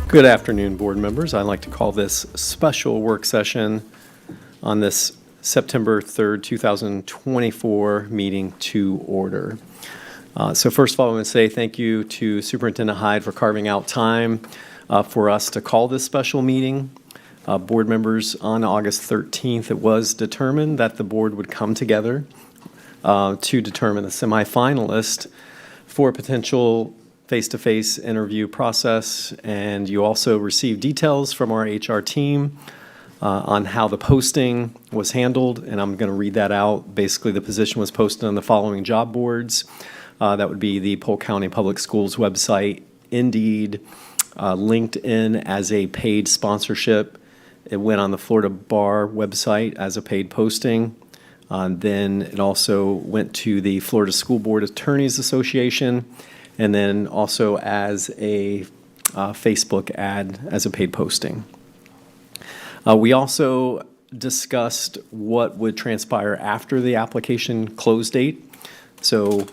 Good afternoon, board members. I'd like to call this special work session on this September 3rd, 2024 meeting to order. So first of all, I want to say thank you to Superintendent Hyde for carving out time for us to call this special meeting. Board members, on August 13th, it was determined that the board would come together to determine the semifinalist for a potential face-to-face interview process, and you also received details from our HR team on how the posting was handled, and I'm going to read that out. Basically, the position was posted on the following job boards. That would be the Polk County Public Schools website, Indeed, LinkedIn as a paid sponsorship. It went on the Florida Bar website as a paid posting. Then it also went to the Florida School Board Attorneys Association, and then also as a Facebook ad as a paid posting. We also discussed what would transpire after the application close date. So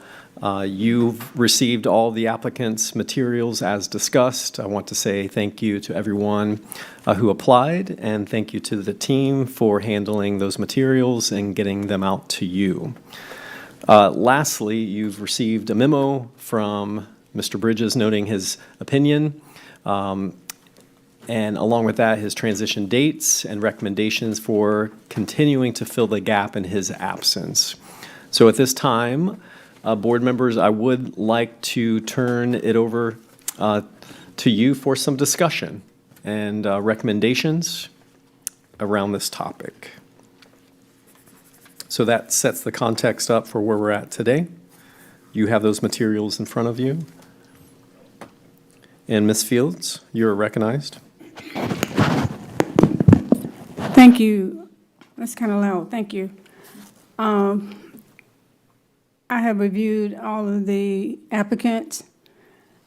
you've received all the applicants' materials as discussed. I want to say thank you to everyone who applied, and thank you to the team for handling those materials and getting them out to you. Lastly, you've received a memo from Mr. Bridges noting his opinion, and along with that, his transition dates and recommendations for continuing to fill the gap in his absence. So at this time, board members, I would like to turn it over to you for some discussion and recommendations around this topic. So that sets the context up for where we're at today. You have those materials in front of you. And Ms. Fields, you're recognized. Thank you. That's kind of loud. Thank you. I have reviewed all of the applicants,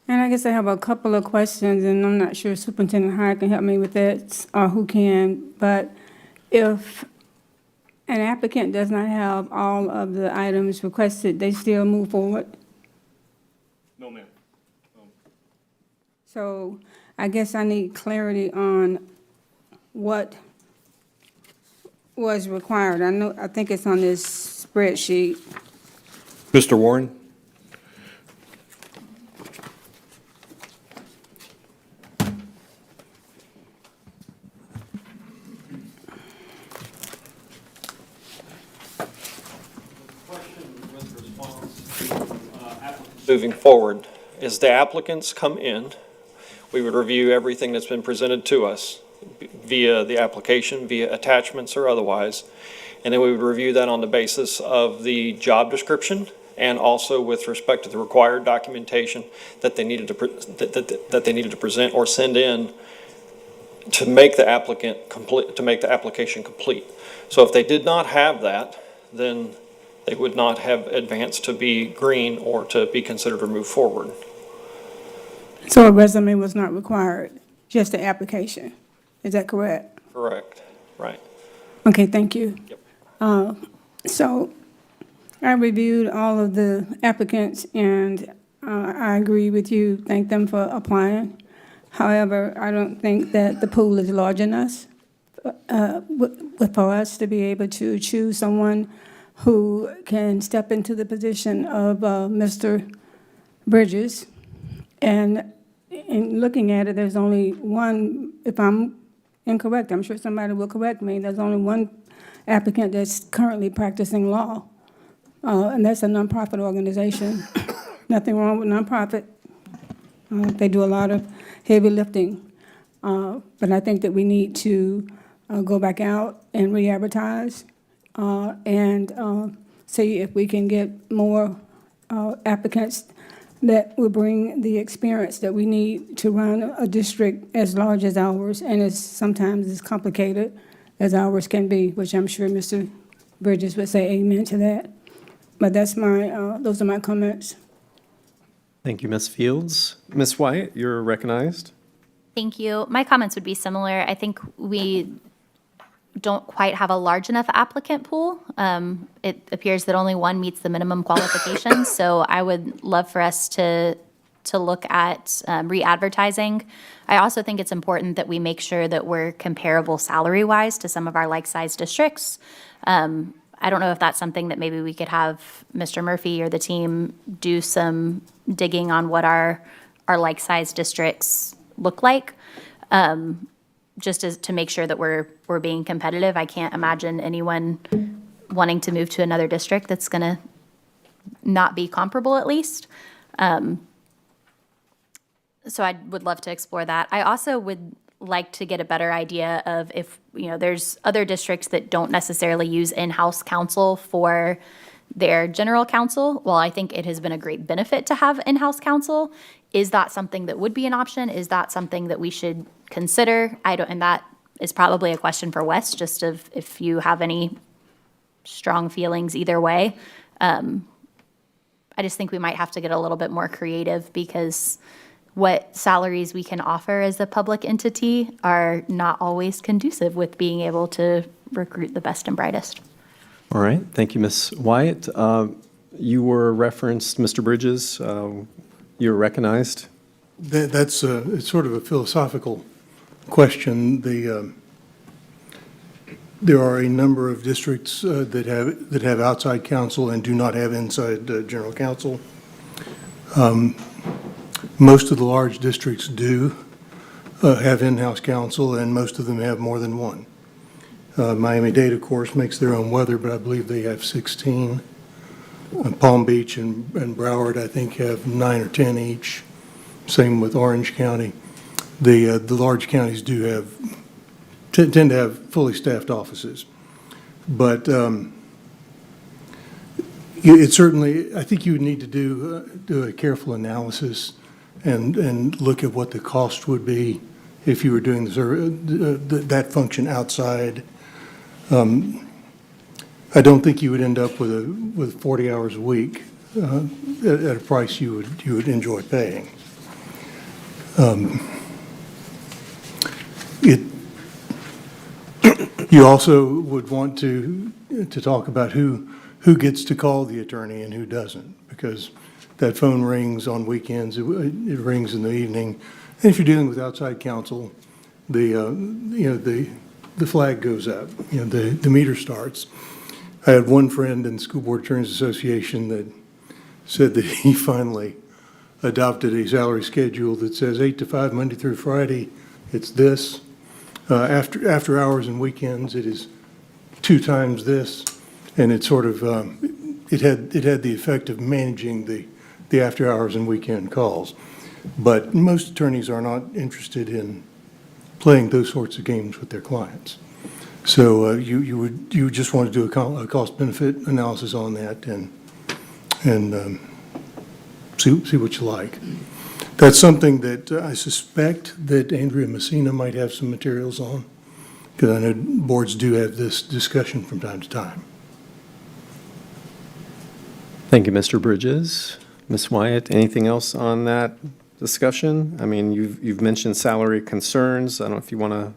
and I guess I have a couple of questions, and I'm not sure Superintendent Hyde can help me with that, or who can, but if an applicant does not have all of the items requested, they still move forward? No, ma'am. So I guess I need clarity on what was required. I think it's on this spreadsheet. Mr. Warren? Moving forward, as the applicants come in, we would review everything that's been presented to us via the application, via attachments or otherwise, and then we would review that on the basis of the job description and also with respect to the required documentation that they needed to that they needed to present or send in to make the applicant complete, to make the application complete. So if they did not have that, then they would not have advanced to be green or to be considered to move forward. So a resume was not required, just the application. Is that correct? Correct. Right. Okay, thank you. Yep. So I reviewed all of the applicants, and I agree with you. Thank them for applying. However, I don't think that the pool is large enough for us to be able to choose someone who can step into the position of Mr. Bridges. And in looking at it, there's only one, if I'm incorrect, I'm sure somebody will correct me, there's only one applicant that's currently practicing law, and that's a nonprofit organization. Nothing wrong with nonprofit. They do a lot of heavy lifting, but I think that we need to go back out and re-advertise and see if we can get more applicants that will bring the experience that we need to run a district as large as ours, and as sometimes as complicated as ours can be, which I'm sure Mr. Bridges would say amen to that. But that's my, those are my comments. Thank you, Ms. Fields. Ms. White, you're recognized. Thank you. My comments would be similar. I think we don't quite have a large enough applicant pool. It appears that only one meets the minimum qualifications, so I would love for us to look at re-advertising. I also think it's important that we make sure that we're comparable salary-wise to some of our like-sized districts. I don't know if that's something that maybe we could have Mr. Murphy or the team do some digging on what our like-sized districts look like, just as to make sure that we're being competitive. I can't imagine anyone wanting to move to another district that's going to not be comparable at least. So I would love to explore that. I also would like to get a better idea of if, there's other districts that don't necessarily use in-house counsel for their general counsel. While I think it has been a great benefit to have in-house counsel, is that something that would be an option? Is that something that we should consider? And that is probably a question for Wes, just if you have any strong feelings either way. I just think we might have to get a little bit more creative, because what salaries we can offer as a public entity are not always conducive with being able to recruit the best and brightest. All right, thank you, Ms. Wyatt. You were referenced, Mr. Bridges, you're recognized. That's it's sort of a philosophical question. There are a number of districts that have outside counsel and do not have inside general counsel. Most of the large districts do have in-house counsel, and most of them have more than one. Miami-Dade, of course, makes their own weather, but I believe they have 16. Palm Beach and Broward, I think, have 9 or 10 each. Same with Orange County. The large counties do tend to have fully staffed offices. But it certainly, I think you would need to do a careful analysis and look at what the cost would be if you were doing that function outside. I don't think you would end up with 40 hours a week at a price you would enjoy paying. You also would want to talk about who gets to call the attorney and who doesn't, because that phone rings on weekends, it rings in the evening. And if you're dealing with outside counsel, the flag goes up, the meter starts. I had one friend in the School Board Attorneys Association that said that he finally adopted a salary schedule that says 8 to 5, Monday through Friday, it's this. After hours and weekends, it is 2 times this. And it sort of, it had the effect of managing the after hours and weekend calls. But most attorneys are not interested in playing those sorts of games with their clients. So you would just want to do a cost-benefit analysis on that and see what you like. That's something that I suspect that Andrea Messina might have some materials on, because I know boards do have this discussion from time to time. Thank you, Mr. Bridges. Ms. Wyatt, anything else on that discussion? I mean, you've mentioned salary concerns. I don't know if you want to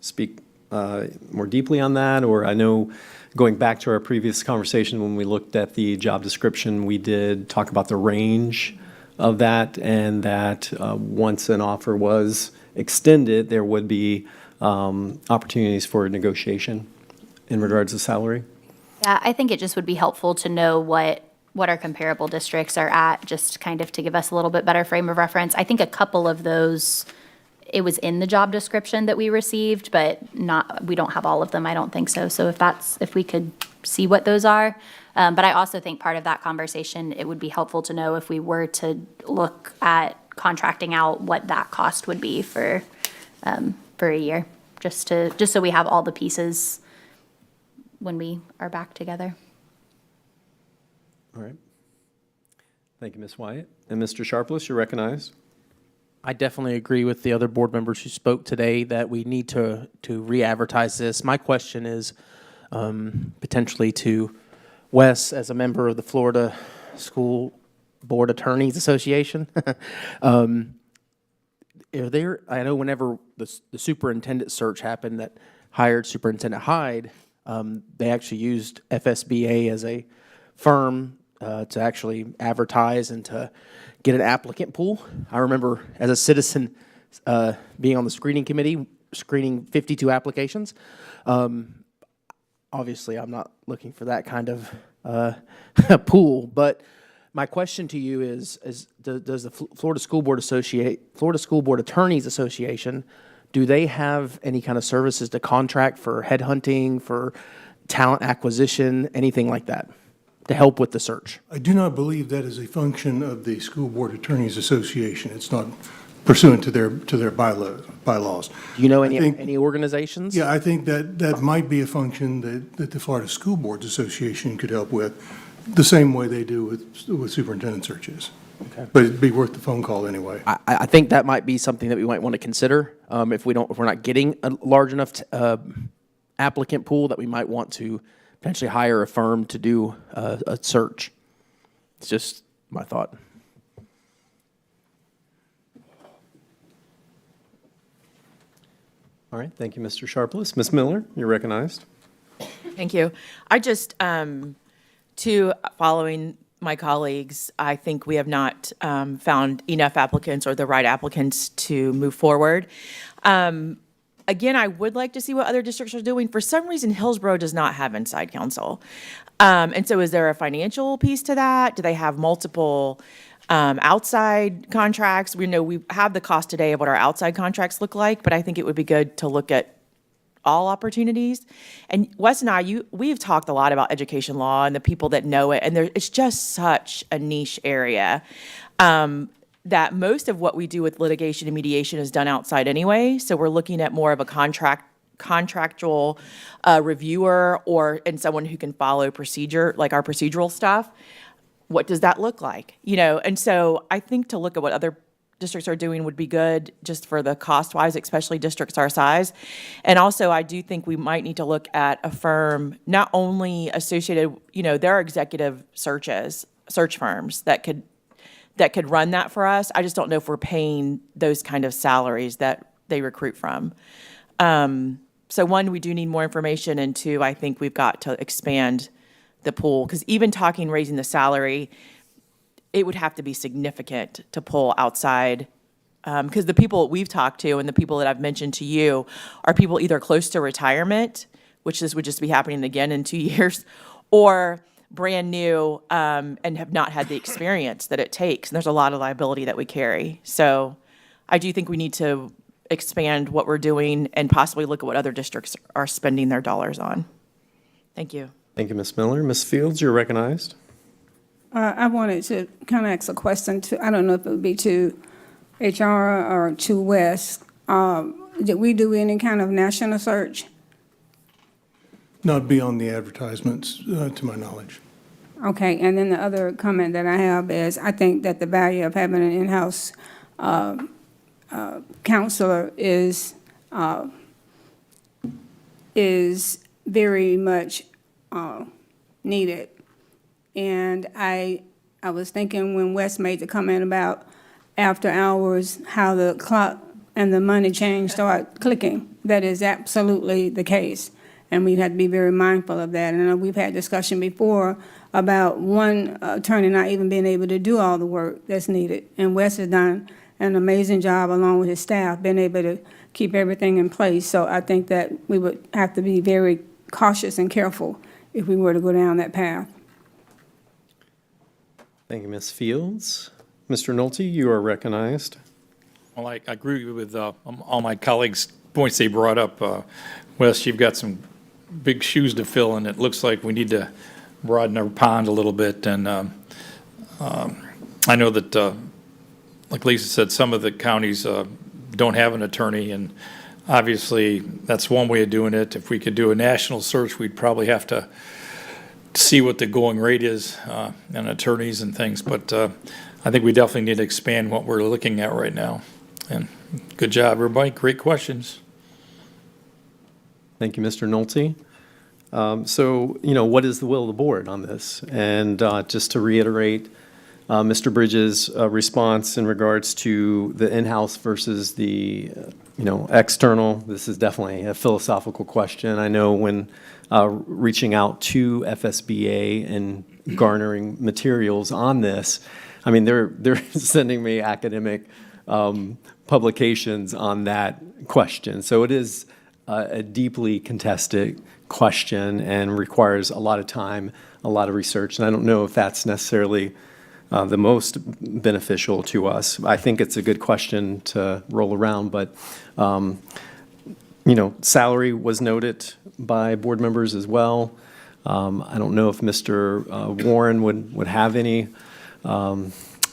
speak more deeply on that, or I know going back to our previous conversation when we looked at the job description, we did talk about the range of that, and that once an offer was extended, there would be opportunities for negotiation in regards to salary. Yeah, I think it just would be helpful to know what our comparable districts are at, just kind of to give us a little bit better frame of reference. I think a couple of those, it was in the job description that we received, but we don't have all of them, I don't think so. So if we could see what those are. But I also think part of that conversation, it would be helpful to know if we were to look at contracting out, what that cost would be for a year, just so we have all the pieces when we are back together. All right. Thank you, Ms. Wyatt. And Mr. Sharpless, you're recognized. I definitely agree with the other board members who spoke today that we need to re-advertise this. My question is potentially to Wes, as a member of the Florida School Board Attorneys Association. I know whenever the superintendent search happened, that hired Superintendent Hyde, they actually used FSBA as a firm to actually advertise and to get an applicant pool. I remember as a citizen being on the screening committee, screening 52 applications. Obviously, I'm not looking for that kind of pool, but my question to you is does the Florida School Board Attorneys Association, do they have any kind of services to contract for headhunting, for talent acquisition, anything like that, to help with the search? I do not believe that is a function of the School Board Attorneys Association. It's not pursuant to their bylaws. Do you know I think- any organizations? Yeah, I think that might be a function that the Florida School Boards Association could help with, the same way they do with superintendent searches. Okay. But it'd be worth the phone call anyway. I think that might be something that we might want to consider if we're not getting a large enough applicant pool, that we might want to potentially hire a firm to do a search. It's just my thought. All right, thank you, Mr. Sharpless. Ms. Miller, you're recognized. Thank you. I just, following my colleagues, I think we have not found enough applicants or the right applicants to move forward. Again, I would like to see what other districts are doing. For some reason, Hillsborough does not have inside counsel. And so is there a financial piece to that? Do they have multiple outside contracts? We know we have the cost today of what our outside contracts look like, but I think it would be good to look at all opportunities. And Wes and I, we've talked a lot about education law and the people that know it, and it's just such a niche area that most of what we do with litigation and mediation is done outside anyway. So we're looking at more of a contractual reviewer and someone who can follow procedure, like our procedural stuff. What does that look like? And so I think to look at what other districts are doing would be good, just for the cost-wise, especially districts our size. And also, I do think we might need to look at a firm not only associated, there are executive search firms that could run that for us. I just don't know if we're paying those kind of salaries that they recruit from. So one, we do need more information, and two, I think we've got to expand the pool, because even raising the salary, it would have to be significant to pull outside, because the people we've talked to and the people that I've mentioned to you are people either close to retirement, which this would just be happening again in 2 years, or brand new and have not had the experience that it takes. And there's a lot of liability that we carry. So I do think we need to expand what we're doing and possibly look at what other districts are spending their dollars on. Thank you. Thank you, Ms. Miller. Ms. Fields, you're recognized. I wanted to kind of ask a question I don't know if it would be to HR or to Wes. Did we do any kind of national search? Not beyond the advertisements, to my knowledge. Okay, and then the other comment that I have is, I think that the value of having an in-house counselor is very much needed. And I was thinking when Wes made the comment about after hours, how the clock and the money change start clicking. That is absolutely the case. And we've had to be very mindful of that. And I know we've had discussion before about one attorney not even being able to do all the work that's needed. And Wes has done an amazing job, along with his staff, being able to keep everything in place. So I think that we would have to be very cautious and careful if we were to go down that path. Thank you, Ms. Fields. Mr. Nolte, you are recognized. Well, I agree with all my colleagues' points they brought up. Wes, you've got some big shoes to fill, and it looks like we need to broaden our pond a little bit. And I know that, like Lisa said, some of the counties don't have an attorney, and obviously that's one way of doing it. If we could do a national search, we'd probably have to see what the going rate is and attorneys and things. But I think we definitely need to expand what we're looking at right now. And good job, everybody. Great questions. Thank you, Mr. Nolte. So, what is the will of the board on this? And just to reiterate, Mr. Bridges' response in regards to the in-house versus the, external. This is definitely a philosophical question. I know when reaching out to FSBA and garnering materials on this, I mean, they're sending me academic publications on that question. So it is a deeply contested question and requires a lot of time, a lot of research. And I don't know if that's necessarily the most beneficial to us. I think it's a good question to roll around, but, salary was noted by board members as well. I don't know if Mr. Warren would have any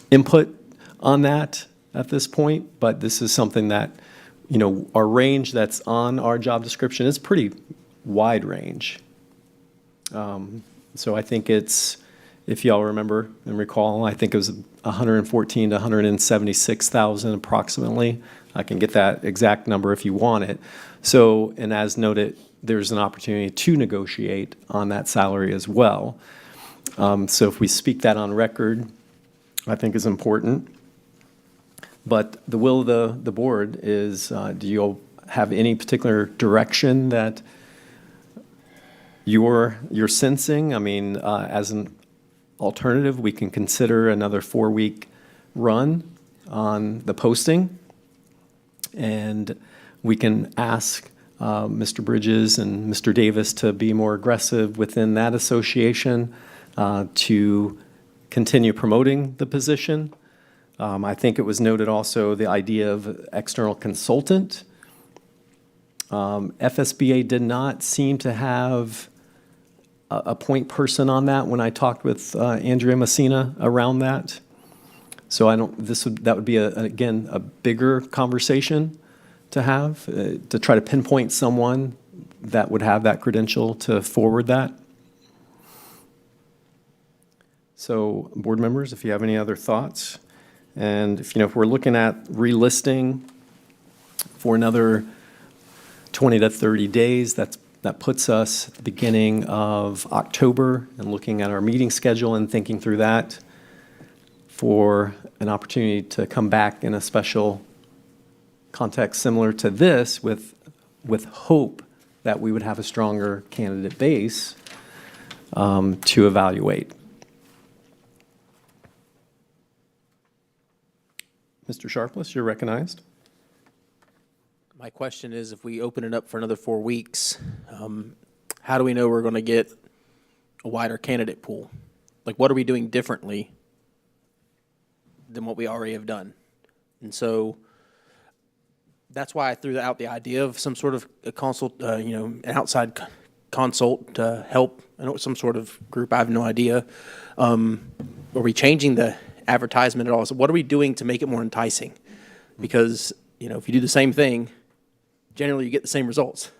input on that at this point, but this is something that, our range that's on our job description is pretty wide range. So I think it's, if y'all remember and recall, I think it was 114 to 176,000 approximately. I can get that exact number if you want it. So, and as noted, there's an opportunity to negotiate on that salary as well. So if we speak that on record, I think is important. But the will of the board is, do you have any particular direction that you're sensing? I mean, as an alternative, we can consider another 4-week run on the posting. And we can ask Mr. Bridges and Mr. Davis to be more aggressive within that association to continue promoting the position. I think it was noted also the idea of external consultant. FSBA did not seem to have a point person on that when I talked with Andrea Messina around that. So that would be again a bigger conversation to have to try to pinpoint someone that would have that credential to forward that. So board members, if you have any other thoughts, and if we're looking at relisting for another 20 to 30 days, that puts us at the beginning of October, and looking at our meeting schedule and thinking through that for an opportunity to come back in a special context similar to this with hope that we would have a stronger candidate base to evaluate. Mr. Sharpless, you're recognized. My question is, if we open it up for another 4 weeks, how do we know we're going to get a wider candidate pool? Like, what are we doing differently than what we already have done? And so that's why I threw out the idea of some sort of a consult, an outside consult to help. I know it's some sort of group. I have no idea. Are we changing the advertisement at all? So what are we doing to make it more enticing? Because, if you do the same thing, generally you get the same results,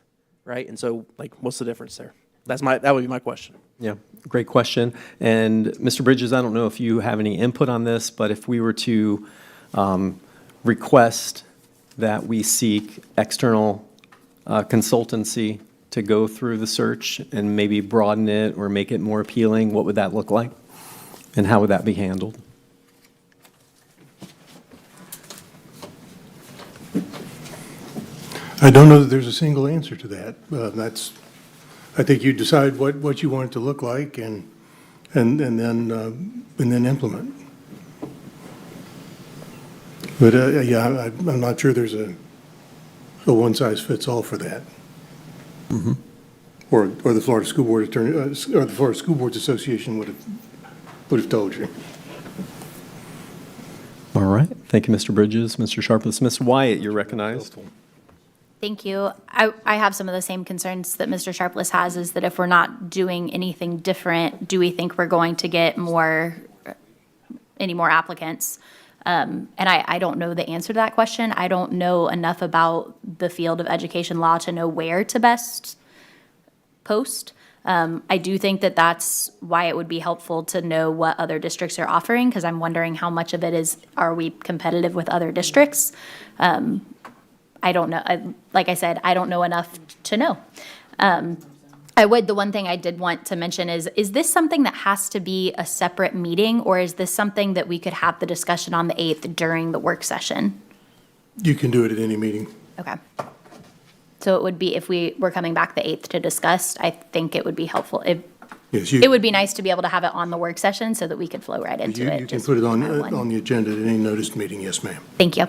right? And so, what's the difference there? That would be my question. Yeah, great question. And Mr. Bridges, I don't know if you have any input on this, but if we were to request that we seek external consultancy to go through the search and maybe broaden it or make it more appealing, what would that look like? And how would that be handled? I don't know that there's a single answer to that. I think you decide what you want it to look like and then implement. But I'm not sure there's a one-size-fits-all for that. Mm-hmm. Or the Florida School Board Attorney, or the Florida School Boards Association would have told you. All right. Thank you, Mr. Bridges, Mr. Sharpless. Ms. Wyatt, you're recognized. Thank you. I have some of the same concerns that Mr. Sharpless has, is that if we're not doing anything different, do we think we're going to get any more applicants? And I don't know the answer to that question. I don't know enough about the field of education law to know where to best post. I do think that that's why it would be helpful to know what other districts are offering, because I'm wondering how much of it is, are we competitive with other districts? I don't know. Like I said, I don't know enough to know. I would, the one thing I did want to mention is this something that has to be a separate meeting, or is this something that we could have the discussion on the 8th during the work session? You can do it at any meeting. Okay. So it would be, if we were coming back the 8th to discuss, I think it would be helpful. Yes, It would be nice to be able to have it on the work session so that we could flow right into it. You can just put it on, have one. on the agenda at any noticed meeting, yes, ma'am. Thank you.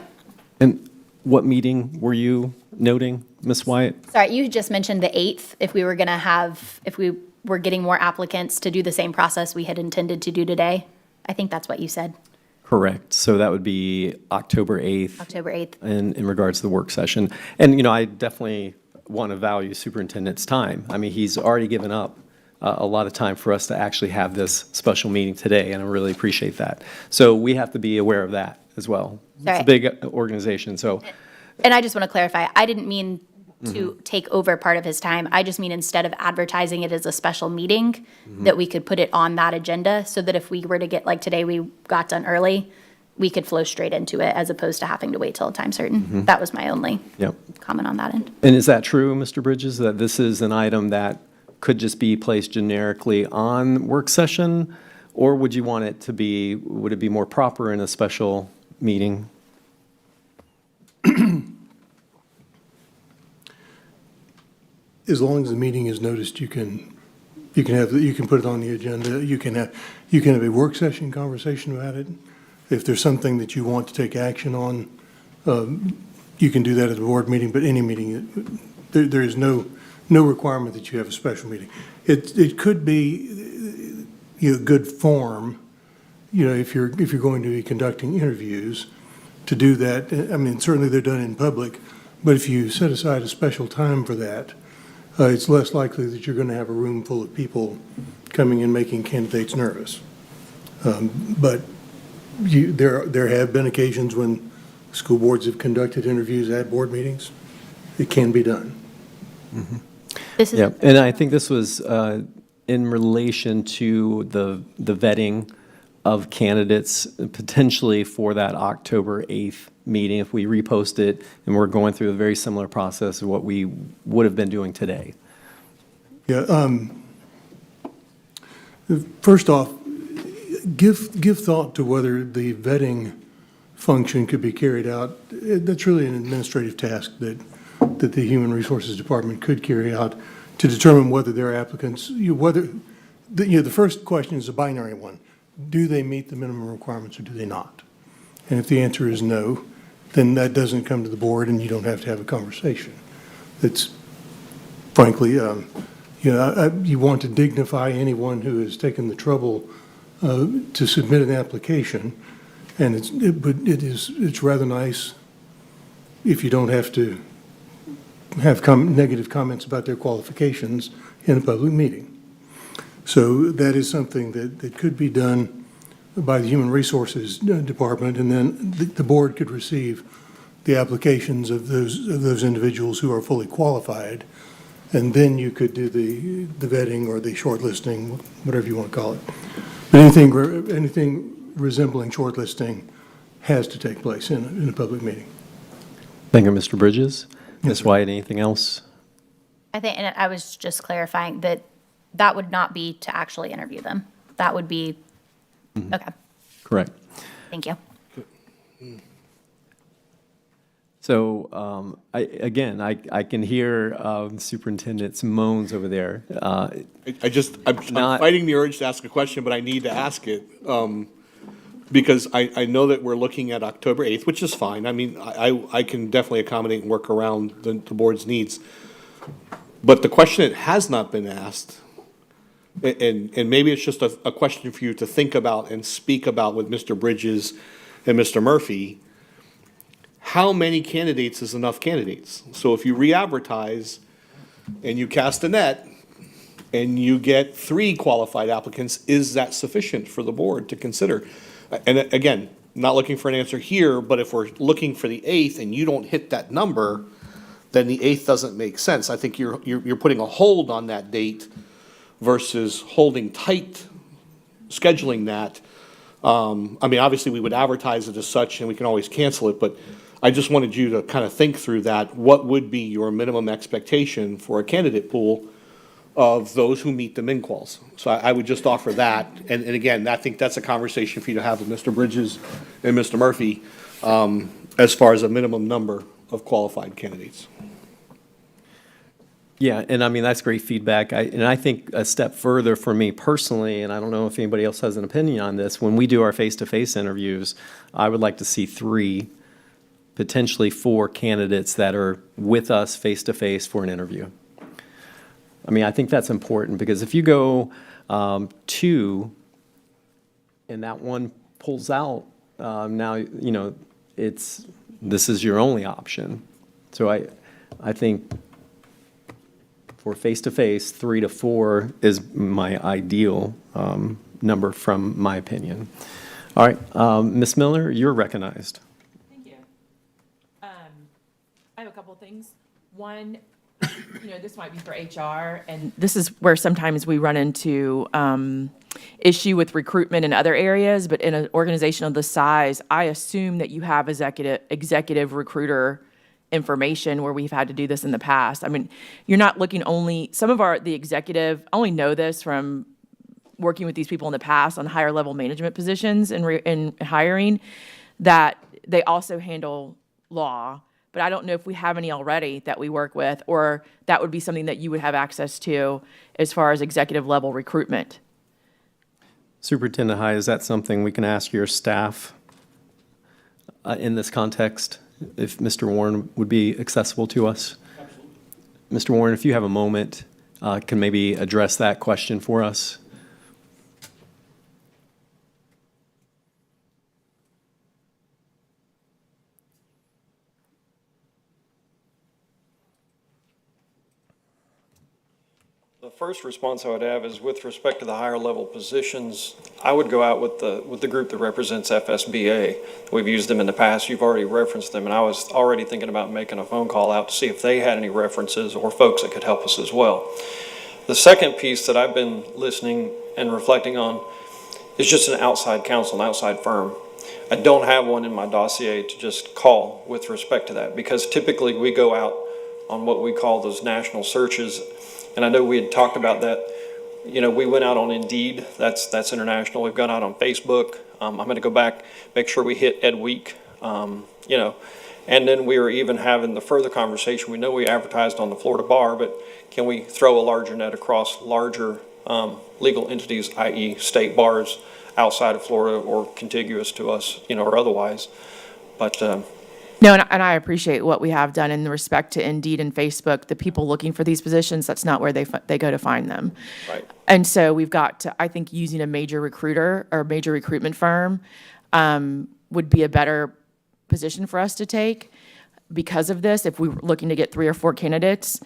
And what meeting were you noting, Ms. Wyatt? Sorry, you just mentioned the 8th, if we were going to have, if we were getting more applicants to do the same process we had intended to do today. I think that's what you said, Correct. So that would be October 8th. October 8th. In regards to the work session. And, I definitely want to value superintendent's time. I mean, he's already given up a lot of time for us to actually have this special meeting today, and I really appreciate that. So we have to be aware of that as well. It's Sorry. a big organization, so, And I just want to clarify, I didn't mean to take over part of his time. I just mean instead of advertising it as a special meeting, that we could put it on that agenda so that if we were to get, like today, we got done early, we could flow straight into it as opposed to having to wait till a time certain. That was my only yep. comment on that end. And is that true, Mr. Bridges, that this is an item that could just be placed generically on work session? Or would you want it to be, would it be more proper in a special meeting? As long as the meeting is noticed, you can put it on the agenda. You can have a work session conversation about it. If there's something that you want to take action on, you can do that at the board meeting, but any meeting, there is no requirement that you have a special meeting. It could be, good form, if you're going to be conducting interviews, to do that. I mean, certainly they're done in public, but if you set aside a special time for that, it's less likely that you're going to have a room full of people coming and making candidates nervous. But there have been occasions when school boards have conducted interviews at board meetings. It can be done. This is, Yeah, and I think this was in relation to the vetting of candidates potentially for that October 8th meeting, if we repost it, and we're going through a very similar process of what we would have been doing today. Yeah, first off, give thought to whether the vetting function could be carried out. That's really an administrative task that the Human Resources Department could carry out to determine whether their applicants, the first question is a binary one. Do they meet the minimum requirements or do they not? And if the answer is no, then that doesn't come to the board and you don't have to have a conversation. It's frankly, you want to dignify anyone who has taken the trouble to submit an application, and it's rather nice if you don't have to have negative comments about their qualifications in a public meeting. So that is something that could be done by the Human Resources Department, and then the board could receive the applications of those individuals who are fully qualified, and then you could do the vetting or the shortlisting, whatever you want to call it. But anything resembling shortlisting has to take place in a public meeting. Thank you, Mr. Bridges. Ms. Wyatt, anything else? I think, and I was just clarifying that that would not be to actually interview them. That would be, okay, Correct. thank you. So, I can hear the superintendent's moans over there. I'm Not- fighting the urge to ask a question, but I need to ask it. Because I know that we're looking at October 8th, which is fine. I mean, I can definitely accommodate and work around the board's needs. But the question that has not been asked, and maybe it's just a question for you to think about and speak about with Mr. Bridges and Mr. Murphy, how many candidates is enough candidates? So if you re-advertise and you cast a net and you get 3 qualified applicants, is that sufficient for the board to consider? And again, not looking for an answer here, but if we're looking for the 8th and you don't hit that number, then the 8th doesn't make sense. I think you're putting a hold on that date versus holding tight, scheduling that. I mean, obviously, we would advertise it as such, and we can always cancel it, but I just wanted you to kind of think through that. What would be your minimum expectation for a candidate pool of those who meet the min quals. So I would just offer that, and again, I think that's a conversation for you to have with Mr. Bridges and Mr. Murphy, as far as a minimum number of qualified candidates. Yeah, and I mean, that's great feedback. And I think a step further for me personally, and I don't know if anybody else has an opinion on this, when we do our face-to-face interviews, I would like to see 3, potentially 4 candidates that are with us face-to-face for an interview. I mean, I think that's important, because if you go 2 and that one pulls out, now, you know, this is your only option. So I think for face-to-face, 3 to 4 is my ideal number from my opinion. All right, Ms. Miller, you're recognized. Thank you. I have a couple of things. One, this might be for HR, and this is where sometimes we run into issue with recruitment in other areas, but in an organization of this size, I assume that you have executive recruiter information where we've had to do this in the past. I mean, you're not looking only, the executive, I only know this from working with these people in the past on higher level management positions and hiring, that they also handle law, but I don't know if we have any already that we work with, or that would be something that you would have access to as far as executive level recruitment. Superintendent Hyde, is that something we can ask your staff in this context, if Mr. Warren would be accessible to us? Absolutely. Mr. Warren, if you have a moment, can maybe address that question for us? The first response I would have is with respect to the higher level positions, I would go out with the group that represents FSBA. We've used them in the past. You've already referenced them, and I was already thinking about making a phone call out to see if they had any references or folks that could help us as well. The second piece that I've been listening and reflecting on is just an outside counsel, an outside firm. I don't have one in my dossier to just call with respect to that, because typically we go out on what we call those national searches. And I know we had talked about that. We went out on Indeed. That's international. We've gone out on Facebook. I'm going to go back, make sure we hit Ed Week. And then we were even having the further conversation. We know we advertised on the Florida Bar, but can we throw a larger net across larger legal entities, i.e. state bars outside of Florida or contiguous to us, or otherwise. But No, and I appreciate what we have done in respect to Indeed and Facebook. The people looking for these positions, that's not where they go to find them. Right. And so we've got to, I think, using a major recruiter or major recruitment firm would be a better position for us to take because of this. If we were looking to get 3 or 4 candidates,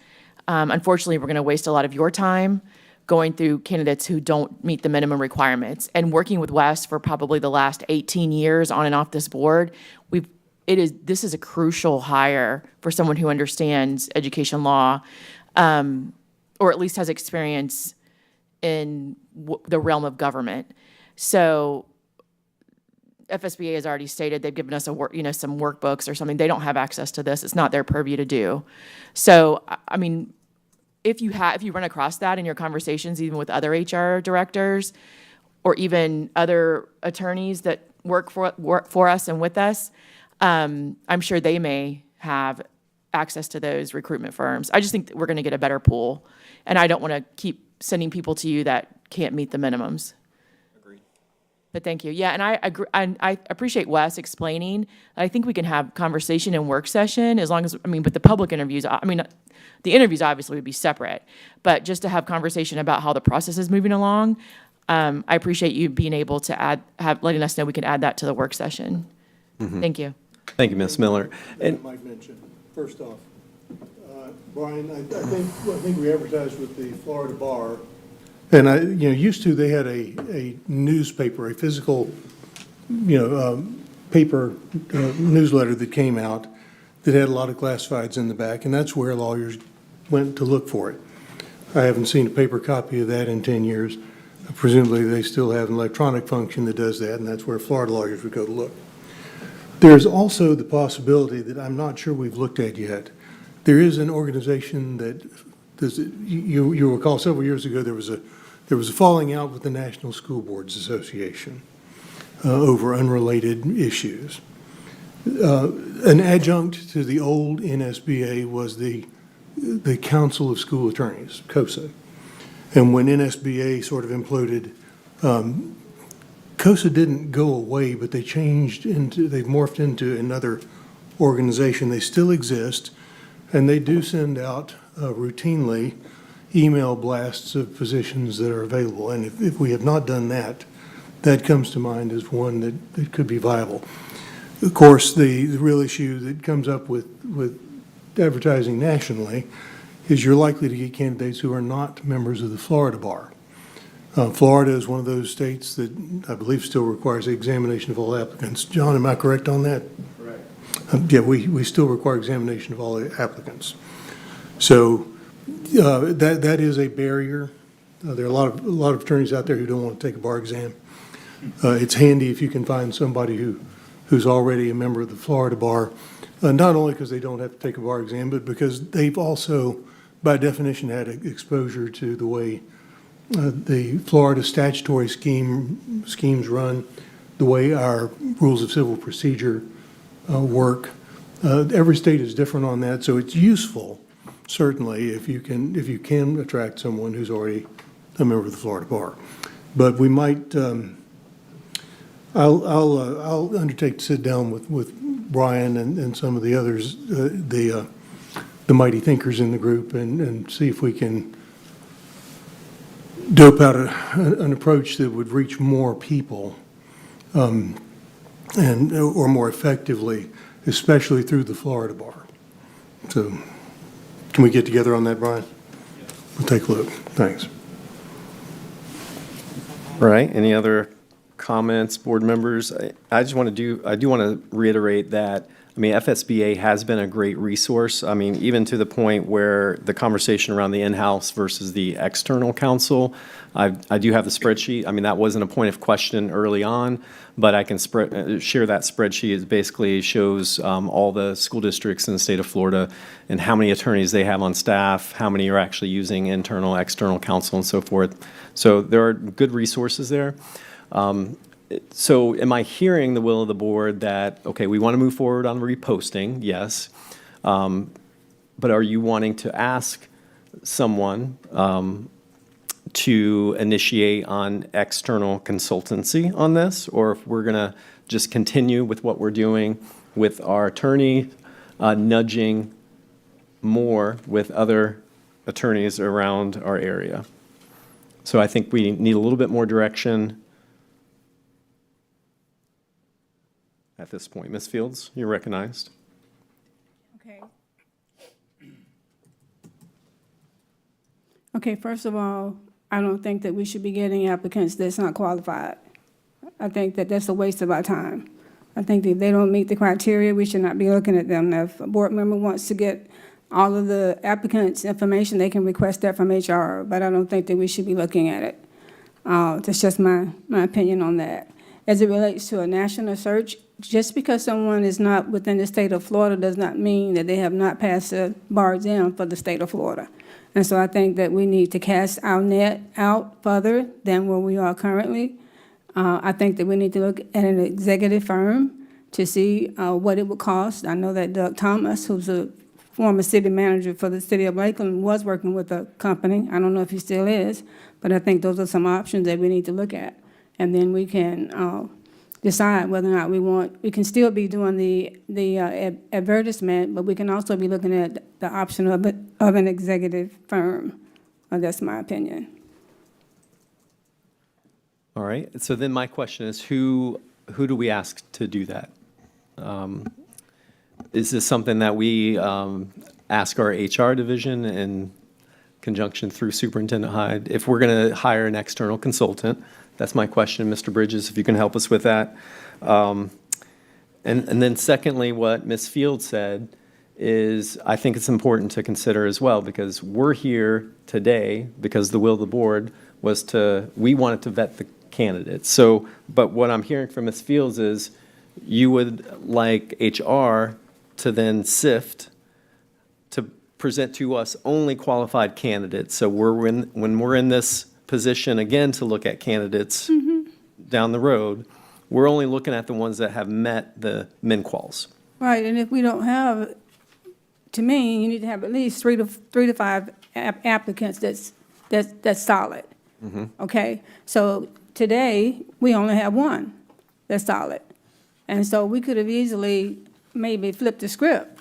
unfortunately, we're going to waste a lot of your time going through candidates who don't meet the minimum requirements. And working with Wes for probably the last 18 years on and off this board, this is a crucial hire for someone who understands education law, or at least has experience in the realm of government. So FSBA has already stated they've given us some workbooks or something. They don't have access to this. It's not their purview to do. So, I mean, if you run across that in your conversations, even with other HR directors or even other attorneys that work for us and with us, I'm sure they may have access to those recruitment firms. I just think that we're going to get a better pool, and I don't want to keep sending people to you that can't meet the minimums. Agreed. But thank you. Yeah, and I agree. I appreciate Wes explaining. I think we can have conversation and work session as long as, but the public interviews, the interviews obviously would be separate, but just to have conversation about how the process is moving along, I appreciate you being able to letting us know we can add that to the work session. Mm-hmm. Thank you. Thank you, Ms. Miller. And I might mention, first off, Brian, I think we advertised with the Florida Bar, and used to, they had a newspaper, a physical, paper newsletter that came out that had a lot of classifieds in the back, and that's where lawyers went to look for it. I haven't seen a paper copy of that in 10 years. Presumably, they still have an electronic function that does that, and that's where Florida lawyers would go to look. There's also the possibility that I'm not sure we've looked at yet. There is an organization that you recall several years ago, there was a falling out with the National School Boards Association over unrelated issues. An adjunct to the old NSBA was the Council of School Attorneys, COSA. And when NSBA sort of imploded, COSA didn't go away, but they've morphed into another organization. They still exist, and they do send out routinely email blasts of positions that are available. And if we have not done that, that comes to mind as one that could be viable. Of course, the real issue that comes up with advertising nationally is you're likely to get candidates who are not members of the Florida bar. Florida is one of those states that I believe still requires the examination of all applicants. John, am I correct on that? Correct. Yeah, we still require examination of all the applicants. So that is a barrier. There are a lot of attorneys out there who don't want to take a bar exam. It's handy if you can find somebody who's already a member of the Florida bar, not only because they don't have to take a bar exam, but because they've also, by definition, had exposure to the way the Florida statutory schemes run, the way our rules of civil procedure work. Every state is different on that, so it's useful, certainly, if you can attract someone who's already a member of the Florida bar. But we might, I'll undertake to sit down with Brian and some of the others, the mighty thinkers in the group, and see if we can dope out an approach that would reach more people or more effectively, especially through the Florida bar. So can we get together on that, Brian? We'll take a look. Thanks. All right, any other comments, board members? I do want to reiterate that, I mean, FSBA has been a great resource. I mean, even to the point where the conversation around the in-house versus the external counsel, I do have the spreadsheet. I mean, that wasn't a point of question early on, but I can share that spreadsheet. It basically shows all the school districts in the state of Florida and how many attorneys they have on staff, how many are actually using internal, external counsel, and so forth. So there are good resources there. So am I hearing the will of the board that, okay, we want to move forward on reposting? Yes. But are you wanting to ask someone to initiate on external consultancy on this? Or if we're going to just continue with what we're doing with our attorney, nudging more with other attorneys around our area? So I think we need a little bit more direction at this point. Ms. Fields, you're recognized. Okay. Okay, first of all, I don't think that we should be getting applicants that's not qualified. I think that that's a waste of our time. I think that if they don't meet the criteria, we should not be looking at them. Now, if a board member wants to get all of the applicants' information, they can request that from HR, but I don't think that we should be looking at it. That's just my opinion on that. As it relates to a national search, just because someone is not within the state of Florida does not mean that they have not passed the bar exam for the state of Florida. And so I think that we need to cast our net out further than where we are currently. I think that we need to look at an executive firm to see what it would cost. I know that Doug Thomas, who's a former city manager for the city of Lakeland, was working with a company. I don't know if he still is, but I think those are some options that we need to look at. And then we can decide whether or not we can still be doing the advertisement, but we can also be looking at the option of an executive firm. That's my opinion. All right, so then my question is, who do we ask to do that? Is this something that we ask our HR division in conjunction through Superintendent Hyde? If we're going to hire an external consultant, that's my question, Mr. Bridges, if you can help us with that. And then secondly, what Ms. Field said is, I think it's important to consider as well, because we're here today because the will of the board was we wanted to vet the candidates. So, but what I'm hearing from Ms. Fields is you would like HR to then sift to present to us only qualified candidates. So when we're in this position again to look at candidates down the road, we're only looking at the ones that have met the min quals. Right, and if we don't have, to me, you need to have at least three to five applicants that's solid. Okay, so today, we only have one that's solid. And so we could have easily maybe flipped the script,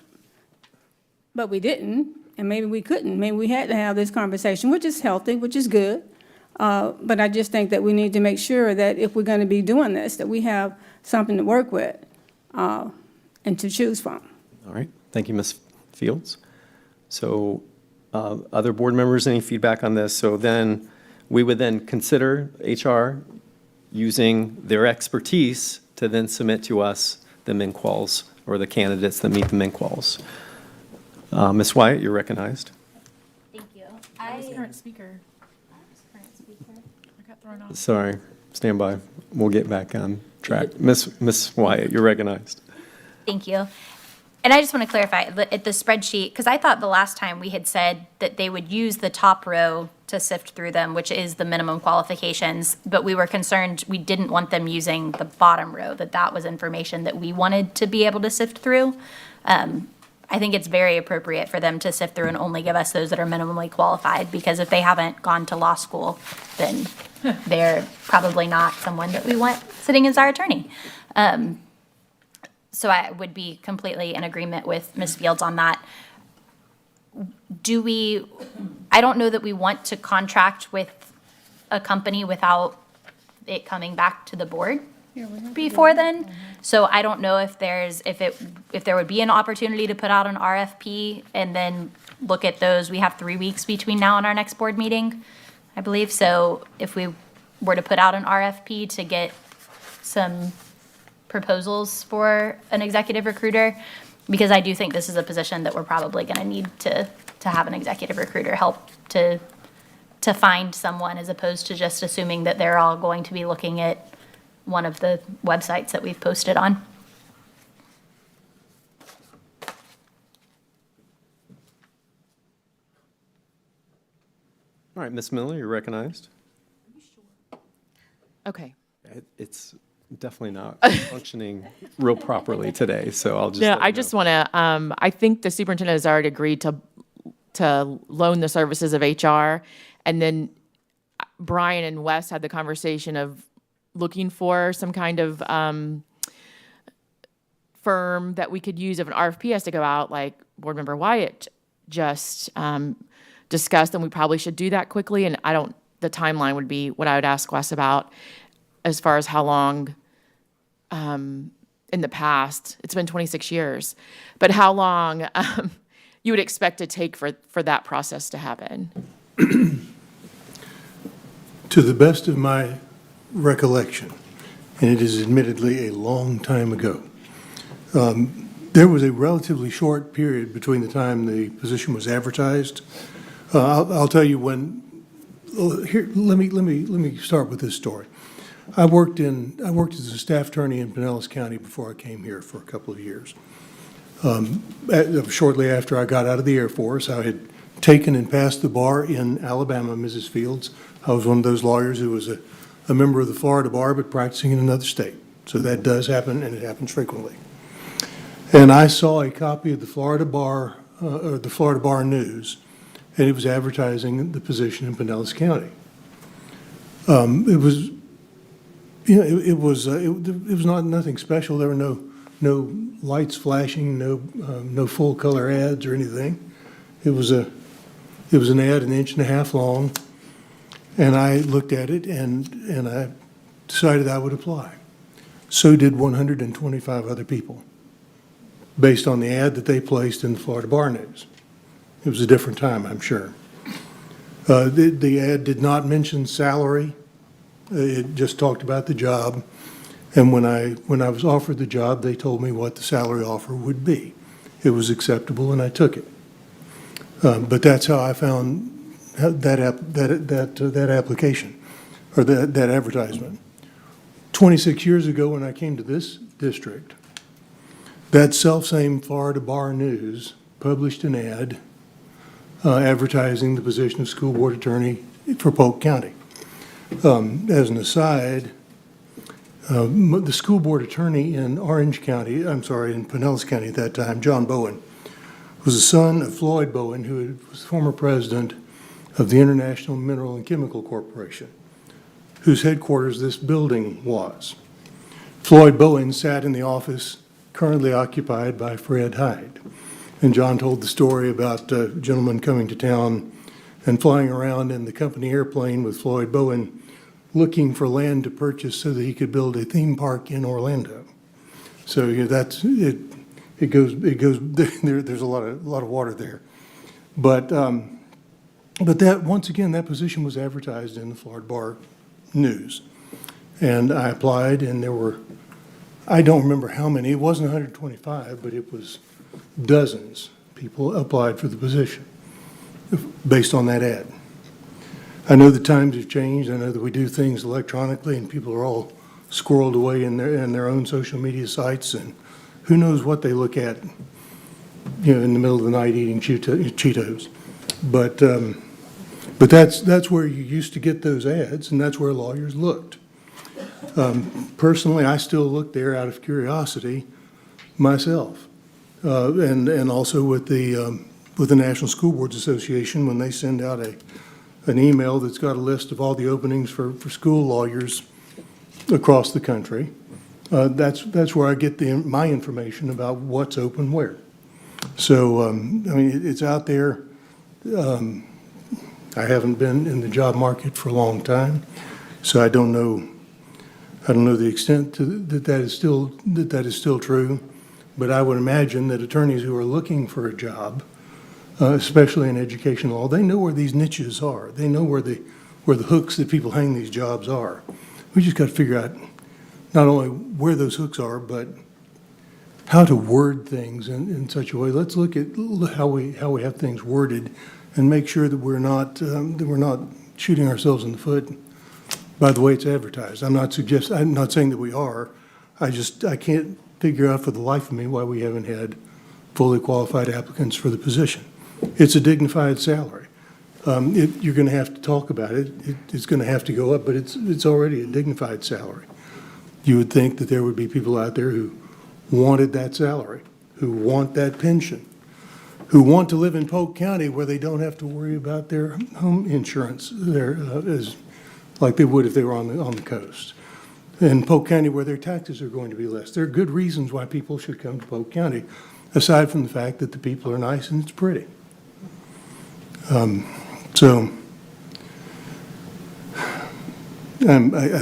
but we didn't, and maybe we couldn't. Maybe we had to have this conversation, which is healthy, which is good. But I just think that we need to make sure that if we're going to be doing this, that we have something to work with and to choose from. All right, thank you, Ms. Fields. So other board members, any feedback on this? So then, we would then consider HR using their expertise to then submit to us the min quals or the candidates that meet the min quals. Ms. Wyatt, you're recognized. Thank you. Current speaker. I got thrown off. Sorry, stand by. We'll get back on track. Ms. Wyatt, you're recognized. Thank you. And I just want to clarify, at the spreadsheet, because I thought the last time we had said that they would use the top row to sift through them, which is the minimum qualifications, but we were concerned, we didn't want them using the bottom row, that was information that we wanted to be able to sift through. I think it's very appropriate for them to sift through and only give us those that are minimally qualified, because if they haven't gone to law school, then they're probably not someone that we want sitting as our attorney. So I would be completely in agreement with Ms. Fields on that. I don't know that we want to contract with a company without it coming back to the board before then. So I don't know if if there would be an opportunity to put out an RFP and then look at those. We have 3 weeks between now and our next board meeting, I believe. So if we were to put out an RFP to get some proposals for an executive recruiter, because I do think this is a position that we're probably going to need to have an executive recruiter help to find someone, as opposed to just assuming that they're all going to be looking at one of the websites that we've posted on. All right, Ms. Miller, you're recognized. Okay. It's definitely not functioning real properly today, so I'll just. No, let you I know. just want to, I think the superintendent has already agreed to loan the services of HR. And then Brian and Wes had the conversation of looking for some kind of firm that we could use if an RFP has to go out, like Board Member Wyatt just discussed, and we probably should do that quickly. And the timeline would be what I would ask Wes about, as far as how long in the past, it's been 26 years, but how long you would expect to take for that process to happen? To the best of my recollection, and it is admittedly a long time ago, there was a relatively short period between the time the position was advertised. I'll tell you when. Here, let me start with this story. I worked as a staff attorney in Pinellas County before I came here for a couple of years. Shortly after I got out of the Air Force, I had taken and passed the bar in Alabama, Mrs. Fields. I was one of those lawyers who was a member of the Florida bar, but practicing in another state. So that does happen, and it happens frequently. And I saw a copy of the Florida Bar, or the Florida Bar News, and it was advertising the position in Pinellas County. It was, it was not nothing special. There were no lights flashing, no full color ads or anything. It was an ad 1.5 inches long, and I looked at it and I decided I would apply. So did 125 other people, based on the ad that they placed in the Florida Bar News. It was a different time, I'm sure. The ad did not mention salary. It just talked about the job. And when I was offered the job, they told me what the salary offer would be. It was acceptable, and I took it. But that's how I found that application, or that advertisement. 26 years ago, when I came to this district, that selfsame Florida Bar News published an ad advertising the position of school board attorney for Polk County. As an aside, the school board attorney in Orange County, I'm sorry, in Pinellas County at that time, John Bowen, was the son of Floyd Bowen, who was former president of the International Mineral and Chemical Corporation, whose headquarters this building was. Floyd Bowen sat in the office currently occupied by Fred Hyde. And John told the story about a gentleman coming to town and flying around in the company airplane with Floyd Bowen looking for land to purchase so that he could build a theme park in Orlando. So that's it. It goes. There's a lot of water there, but that once again that position was advertised in the Florida Bar News, and I applied, and there were, I don't remember how many. It wasn't 125, but it was dozens. People applied for the position based on that ad. I know the times have changed. I know that we do things electronically, and people are all squirreled away in their own social media sites, and who knows what they look at, in the middle of the night eating Cheetos. But that's where you used to get those ads, and that's where lawyers looked. Personally, I still look there out of curiosity myself, and also with the National School Boards Association when they send out an email that's got a list of all the openings for school lawyers across the country. That's where I get my information about what's open where. So, it's out there. I haven't been in the job market for a long time, so I don't know the extent that is still true. But I would imagine that attorneys who are looking for a job, especially in education law, they know where these niches are. They know where the hooks that people hang these jobs are. We just got to figure out not only where those hooks are, but how to word things in such a way. Let's look at how we have things worded and make sure that we're not shooting ourselves in the foot by the way it's advertised. I'm not saying that we are. I can't figure out for the life of me why we haven't had fully qualified applicants for the position. It's a dignified salary. You're going to have to talk about it. It's going to have to go up, but it's already a dignified salary. You would think that there would be people out there who wanted that salary, who want that pension, who want to live in Polk County where they don't have to worry about their home insurance there as like they would if they were on the coast. In Polk County where their taxes are going to be less. There are good reasons why people should come to Polk County, aside from the fact that the people are nice and it's pretty. I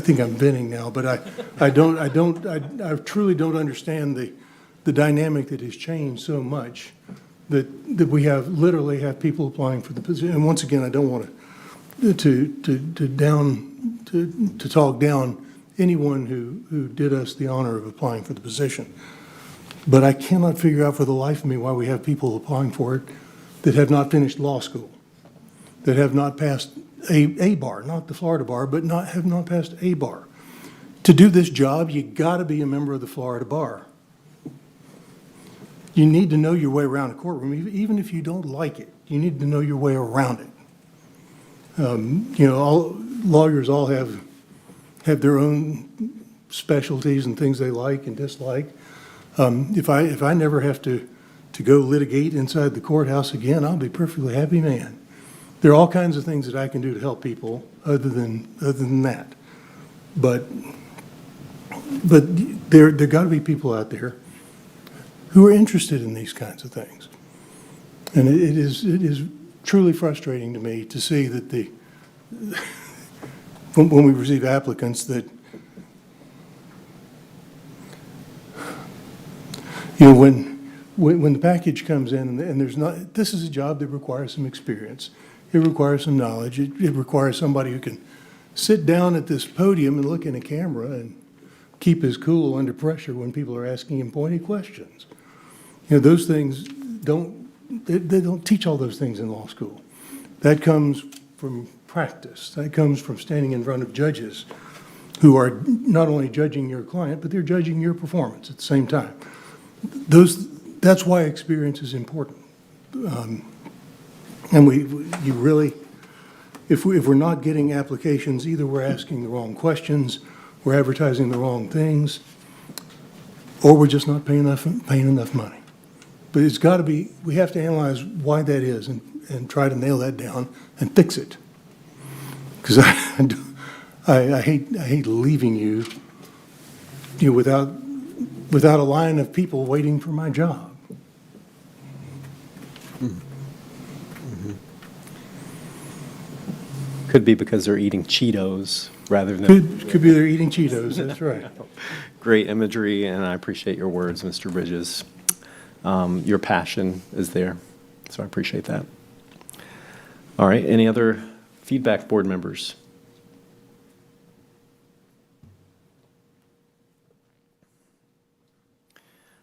think I'm venting now, but I truly don't understand the dynamic that has changed so much that we literally have people applying for the position. And once again, I don't want to talk down anyone who did us the honor of applying for the position. But I cannot figure out for the life of me why we have people applying for it that have not finished law school, that have not passed a bar, not the Florida bar, but have not passed a bar. To do this job, you got to be a member of the Florida bar. You need to know your way around a courtroom, even if you don't like it. You need to know your way around it. All lawyers all have their own specialties and things they like and dislike. If I never have to go litigate inside the courthouse again, I'll be a perfectly happy man. There are all kinds of things that I can do to help people other than that. But there got to be people out there who are interested in these kinds of things. And it is truly frustrating to me to see that when we receive applicants that when the package comes in and this is a job that requires some experience. It requires some knowledge. It requires somebody who can sit down at this podium and look in a camera and keep his cool under pressure when people are asking him pointed questions. Those things they don't teach all those things in law school. That comes from practice. That comes from standing in front of judges who are not only judging your client, but they're judging your performance at the same time. That's why experience is important. And you really, if we're not getting applications, either we're asking the wrong questions, we're advertising the wrong things, or we're just not paying enough money. But it's got to be, we have to analyze why that is and try to nail that down and fix it. Because I hate leaving you without a line of people waiting for my job. Could be because they're eating Cheetos rather than. Could be they're eating Cheetos, that's right. Great imagery, and I appreciate your words, Mr. Bridges. Your passion is there, so I appreciate that. All right, any other feedback, board members?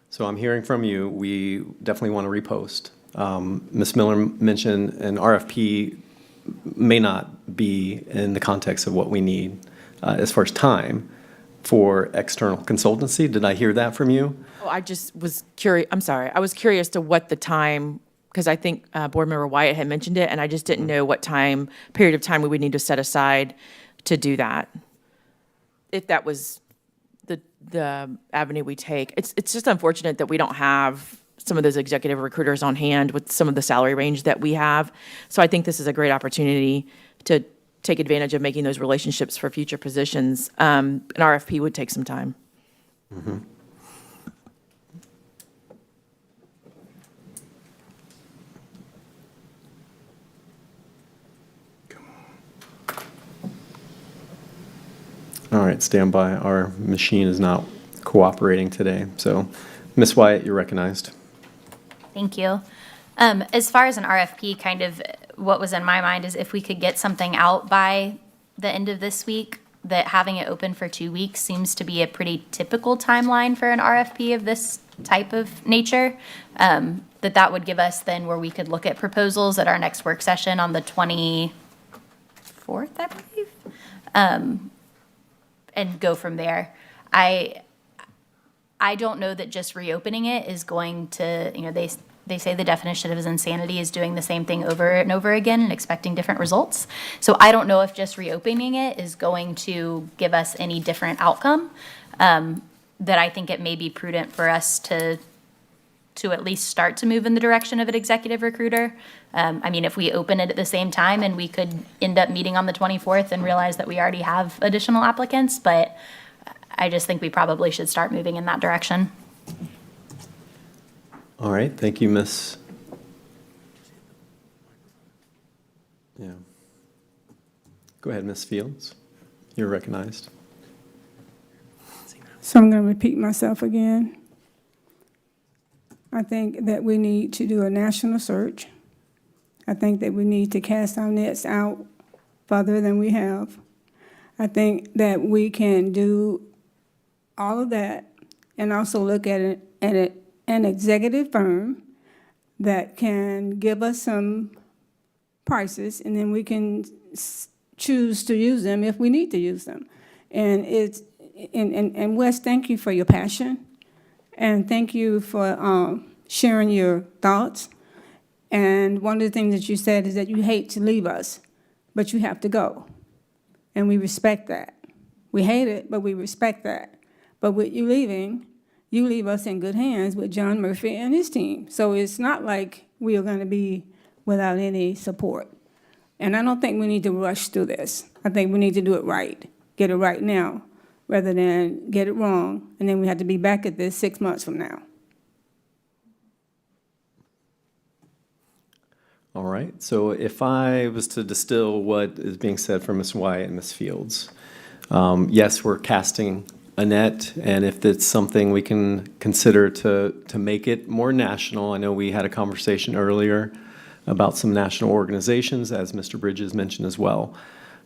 So I'm hearing from you, we definitely want to repost. Ms. Miller mentioned an RFP may not be in the context of what we need as far as time for external consultancy. Did I hear that from you? Oh, I just was curious, I'm sorry, I was curious to what the time, because I think Board Member Wyatt had mentioned it, and I just didn't know what period of time we would need to set aside to do that. If that was the avenue we take. It's just unfortunate that we don't have some of those executive recruiters on hand with some of the salary range that we have. So I think this is a great opportunity to take advantage of making those relationships for future positions. An RFP would take some time. Mm-hmm. All right, stand by. Our machine is not cooperating today. So, Ms. Wyatt, you're recognized. Thank you. As far as an RFP, kind of what was in my mind is if we could get something out by the end of this week, that having it open for 2 weeks seems to be a pretty typical timeline for an RFP of this type of nature. That would give us then where we could look at proposals at our next work session on the 24th, I believe. And go from there. I don't know that just reopening it is going to, they say the definition of insanity is doing the same thing over and over again and expecting different results. So I don't know if just reopening it is going to give us any different outcome. That I think it may be prudent for us to at least start to move in the direction of an executive recruiter. If we open it at the same time and we could end up meeting on the 24th and realize that we already have additional applicants, but I just think we probably should start moving in that direction. All right, thank you, Ms. Yeah. Go ahead, Ms. Fields. You're recognized. So I'm going to repeat myself again. I think that we need to do a national search. I think that we need to cast our nets out further than we have. I think that we can do all of that and also look at an executive firm that can give us some prices, and then we can choose to use them if we need to use them. And Wes, thank you for your passion. And thank you for sharing your thoughts. And one of the things that you said is that you hate to leave us, but you have to go. And we respect that. We hate it, but we respect that. But with you leaving, you leave us in good hands with John Murphy and his team. So it's not like we are going to be without any support. And I don't think we need to rush through this. I think we need to do it right, get it right now, rather than get it wrong, and then we have to be back at this 6 months from now. All right, so if I was to distill what is being said from Ms. Wyatt and Ms. Fields, yes, we're casting a net, and if it's something we can consider to make it more national. I know we had a conversation earlier about some national organizations, as Mr. Bridges mentioned as well.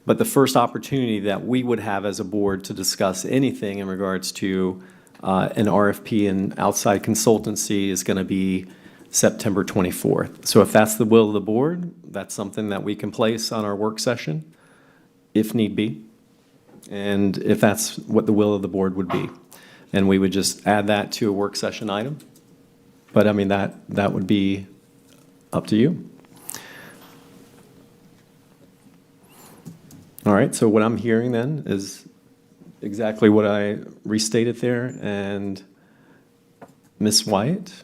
But the first opportunity that we would have as a board to discuss anything in regards to an RFP and outside consultancy is going to be September 24th. So if that's the will of the board, that's something that we can place on our work session, if need be. And if that's what the will of the board would be. And we would just add that to a work session item. But I mean, that would be up to you. All right, so what I'm hearing then is exactly what I restated there. And Ms. Wyatt?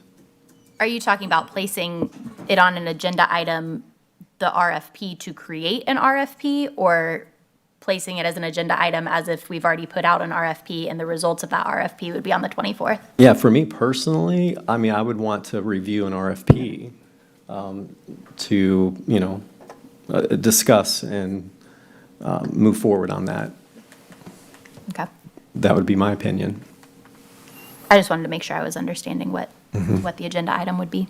Are you talking about placing it on an agenda item, the RFP, to create an RFP, or placing it as an agenda item as if we've already put out an RFP and the results of that RFP would be on the 24th? Yeah, for me personally, I mean, I would want to review an RFP to, discuss and move forward on that. Okay. That would be my opinion. I just wanted to make sure I was understanding what the agenda item would be.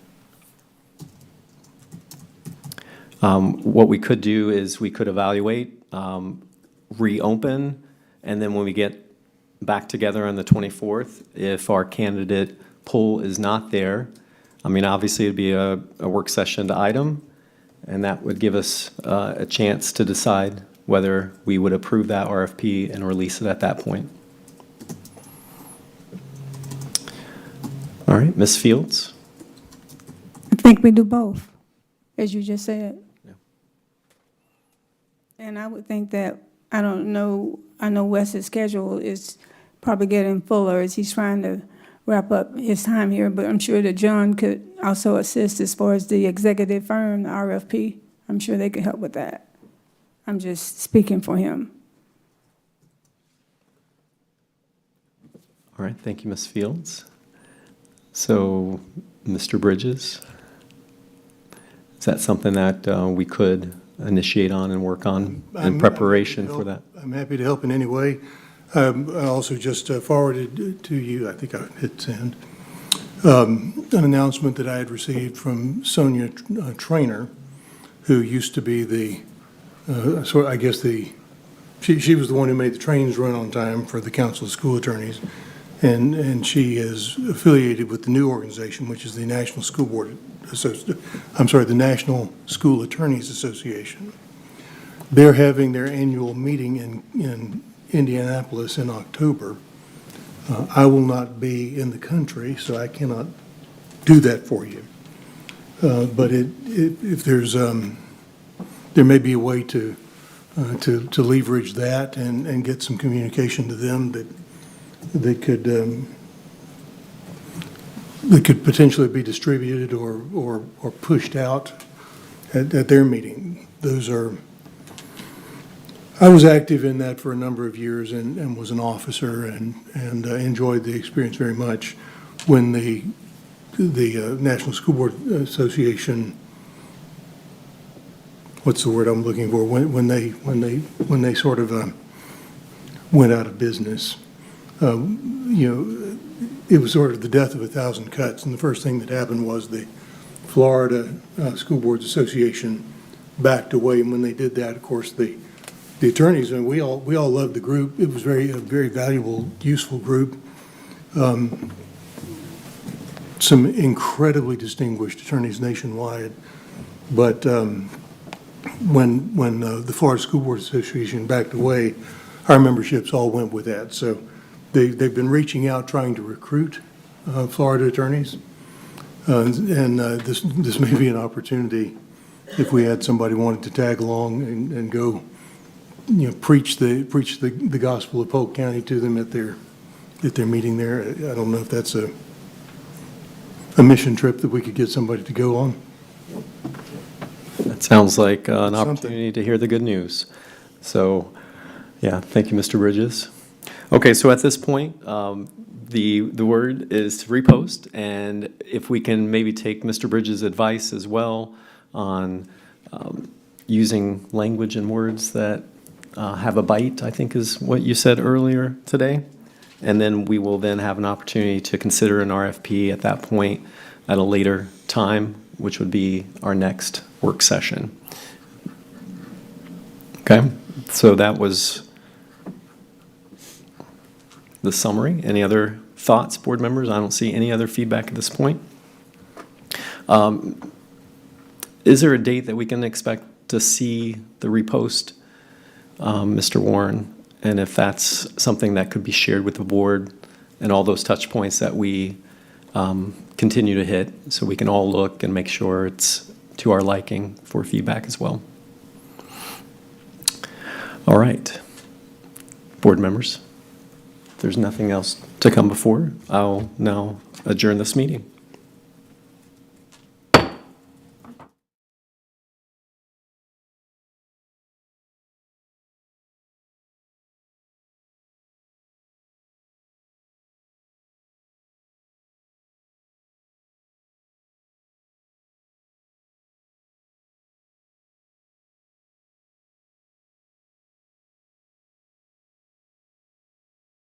What we could do is we could evaluate, reopen, and then when we get back together on the 24th, if our candidate pool is not there, I mean, obviously it'd be a work session item, and that would give us a chance to decide whether we would approve that RFP and release it at that point. All right, Ms. Fields? I think we do both, as you just said. Yeah. And I would think that, I don't know, I know Wes's schedule is probably getting fuller as he's trying to wrap up his time here, but I'm sure that John could also assist as far as the executive firm, the RFP. I'm sure they could help with that. I'm just speaking for him. All right, thank you, Ms. Fields. So, Mr. Bridges, is that something that we could initiate on and work on in I'm preparation happy to for help. that? I'm happy to help in any way. I also just forwarded to you, I think I hit send, an announcement that I had received from Sonia Trainer, who used to be the, she was the one who made the trains run on time for the Council of School Attorneys. And she is affiliated with the new organization, which is the National School Board the National School Attorneys Association. They're having their annual meeting in Indianapolis in October. I will not be in the country, so I cannot do that for you. But if there's, there may be a way to leverage that and get some communication to them that could potentially be distributed or pushed out at their meeting. I was active in that for a number of years and was an officer and enjoyed the experience very much when the National School Board Association, what's the word I'm looking for, when they sort of went out of business. It was sort of the death of a thousand cuts, and the first thing that happened was the Florida School Boards Association backed away, and when they did that, of course, the attorneys, and we all loved the group. It was a very valuable, useful group. Some incredibly distinguished attorneys nationwide, but when the Florida School Boards Association backed away, our memberships all went with that. So they've been reaching out, trying to recruit Florida attorneys, and this may be an opportunity if we had somebody wanted to tag along and go, preach the gospel of Polk County to them at their meeting there. I don't know if that's a mission trip that we could get somebody to go on. That sounds like an Something. opportunity to hear the good news. So, yeah, thank you, Mr. Bridges. Okay, so at this point, the word is to repost, and if we can maybe take Mr. Bridges' advice as well on using language and words that have a bite, I think is what you said earlier today. And then we will then have an opportunity to consider an RFP at that point at a later time, which would be our next work session. Okay, so that was the summary. Any other thoughts, board members? I don't see any other feedback at this point. Is there a date that we can expect to see the repost, Mr. Warren? And if that's something that could be shared with the board and all those touch points that we continue to hit, so we can all look and make sure it's to our liking for feedback as well. All right. Board members, if there's nothing else to come before, I'll now adjourn this meeting.